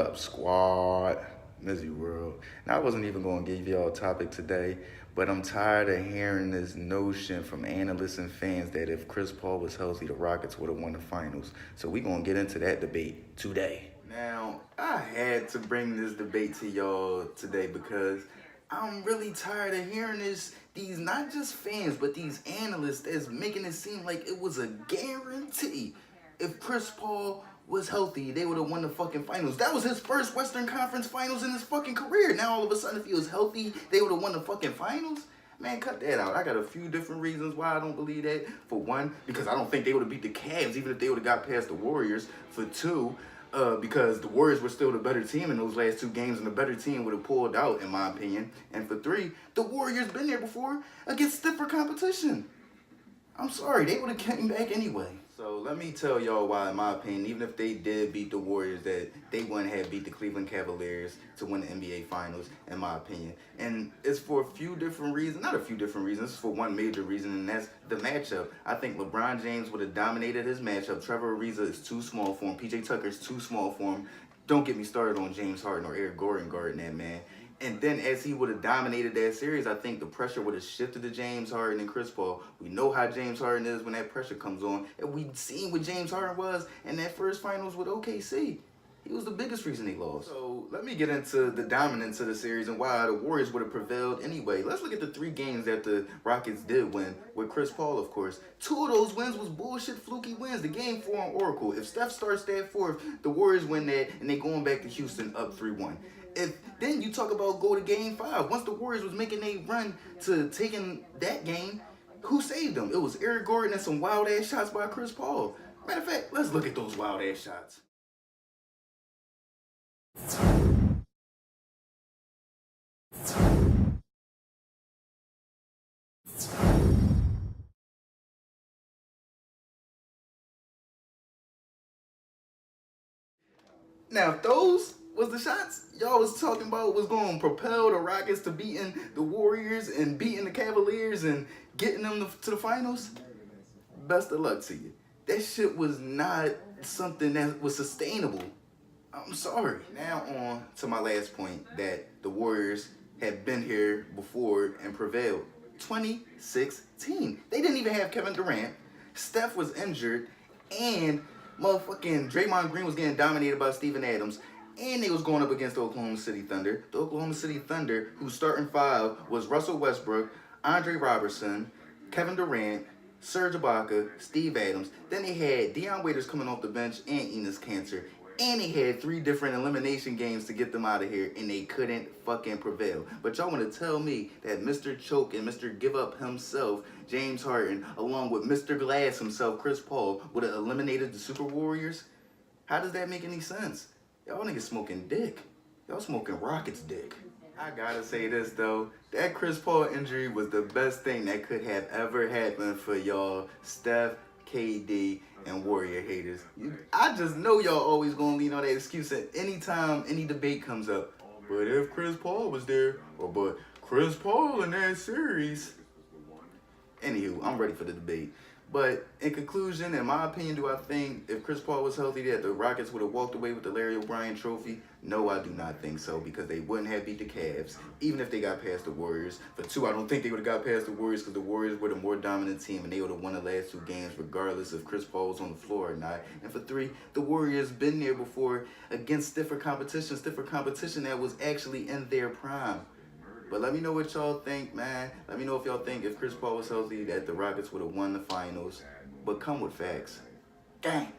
up, squad? MizzyWorld. Now, I wasn't even going to give y'all a topic today, but I'm tired of hearing this notion from analysts and fans that if Chris Paul was healthy, the Rockets would have won the finals. So we're going to get into that debate today. Now, I had to bring this debate to y'all today because I'm really tired of hearing these not just fans, but these analysts that's making it seem like it was a guarantee. If Chris Paul was healthy, they would have won the fucking finals. That was his first Western Conference finals in his fucking career. Now all of a sudden, if he was healthy, they would have won the fucking finals? Man, cut that out. I got a few different reasons why I don't believe that. For one, because I don't think they would have beat the Cavs, even if they would have got past the Warriors. For two, because the Warriors were still the better team in those last two games, and the better team would have pulled out, in my opinion. And for three, the Warriors been there before against stiffer competition. I'm sorry, they would have came back anyway. So let me tell y'all why, in my opinion, even if they did beat the Warriors, that they wouldn't have beat the Cleveland Cavaliers to win the NBA Finals, in my opinion. And it's for a few different reasons, not a few different reasons, it's for one major reason, and that's the matchup. I think LeBron James would have dominated his matchup. Trevor Ariza is too small for him. PJ Tucker is too small for him. Don't get me started on James Harden or Eric Gordon guarding that man. And then as he would have dominated that series, I think the pressure would have shifted to James Harden and Chris Paul. We know how James Harden is when that pressure comes on. And we've seen what James Harden was in that first finals with OKC. He was the biggest reason they lost. So let me get into the dominance of the series and why the Warriors would have prevailed anyway. Let's look at the 3 games that the Rockets did win, with Chris Paul, of course. 2 of those wins was bullshit fluky wins. The game 4 on Oracle. If Steph starts that 4th, the Warriors win that, and they going back to Houston up 3-1. Then you talk about go to game 5. Once the Warriors was making a run to taking that game, who saved them? It was Eric Gordon and some wild ass shots by Chris Paul. Matter of fact, let's look at those wild ass shots. Now, if those was the shots y'all was talking about was going to propel the Rockets to beating the Warriors and beating the Cavaliers and getting them to the finals, best of luck to you. That shit was not something that was sustainable. I'm sorry. Now on to my last point, that the Warriors had been here before and prevailed. 2016. They didn't even have Kevin Durant. Steph was injured, and motherfucking Draymond Green was getting dominated by Steven Adams, and they was going up against the Oklahoma City Thunder. The Oklahoma City Thunder, whose starting 5 was Russell Westbrook, Andre Robertson, Kevin Durant, Serge Ibaka, Steve Adams. Then they had Deion Waiters coming off the bench and Enes Kanter. And they had 3 different elimination games to get them out of here, and they couldn't fucking prevail. But y'all want to tell me that Mr. Choke and Mr. Give Up himself, James Harden, along with Mr. Glass himself, Chris Paul, would have eliminated the Super Warriors? How does that make any sense? Y'all niggas smoking dick. Y'all smoking Rockets dick. I gotta say this though, that Chris Paul injury was the best thing that could have ever happened for y'all Steph, KD, and Warrior haters. I just know y'all always gonna lean on that excuse at any time any debate comes up. But if Chris Paul was there, or but Chris Paul in that series. Anywho, I'm ready for the debate. But in conclusion, in my opinion, do I think if Chris Paul was healthy that the Rockets would have walked away with the Larry O'Brien trophy? No, I do not think so, because they wouldn't have beat the Cavs, even if they got past the Warriors. For 2, I don't think they would have got past the Warriors because the Warriors were the more dominant team and they would have won the last 2 games regardless if Chris Paul was on the floor or not. And for 3, the Warriors been there before against stiffer competition that was actually in their prime. But let me know what y'all think, man. Let me know if y'all think if Chris Paul was healthy that the Rockets would have won the finals. But come with facts. Gang.